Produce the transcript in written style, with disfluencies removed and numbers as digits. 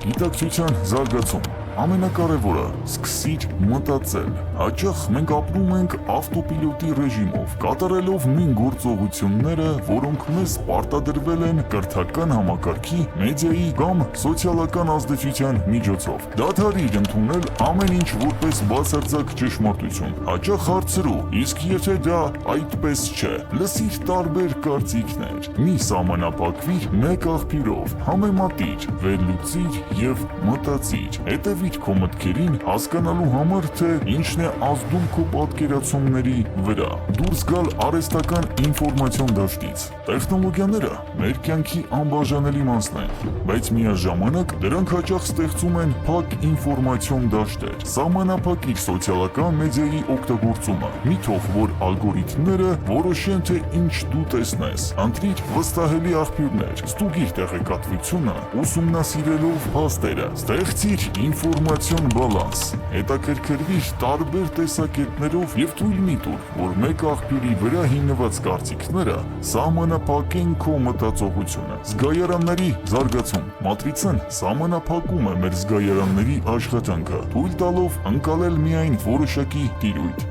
Գիտակցության զարգացում ամենակարևորը սկսիր մտածել։ Հաճախ մենք ապրում ենք ավտոպիլոտի ռեժիմով, կատարելով նույն գործողությունները, որոնք մեզ պարտադրվել են կրթական համակարգի, մեդիայի կամ սոցիալական ազդեցության միջոցով։ Դադարիր ընդունել ամեն ինչ որպես բացարձակ ճշմարտություն։ Հաճախ հարցրու, իսկ եթե դա այդպես չէ, լսիր տարբեր կարծիքներ։ Մի սահմանափակվիր մեկ աղբյուրով, համեմատիր, վերլուծիր և մտածիր, հետևիր քո մտքերին հասկանալու համար, թե ինչն է ազդում քո պատկերացումների վրա։ Դուրս գալ արհեստական ինֆորմացիոն դաշտից։ Տեխնոլոգիաները մեր կյանքի անբաժանելի մասն են, բայց միաժամանակ դրանք հաճախ ստեղծում են փակ ինֆորմացիոն դաշտեր։ Սահմանափակիր սոցիալական մեդիայի օգտագործումը։ Մի թող, որ ալգորիթմները որոշեն, թե ինչ դու տեսնես։ Ընտրիր վստահելի աղբյուրներ, ստուգիր տեղեկատվությունը, ուսումնասիրելով փաստերը, ստեղծիր ինֆորմացիոն բալանս, հետաքրքրվիր տարբեր տեսակետներով և թույլ մի տուր, որ մեկ աղբյուրի վրա հիմնված կարծիքները սահմանափակեն քո մտածողությունը։ Զգայարանների զարգացում։ Մատրիցան սահմանափակում է մեր զգայարանների աշխատանքը, թույլ տալով ընկալել միայն որոշակի տիրույթ։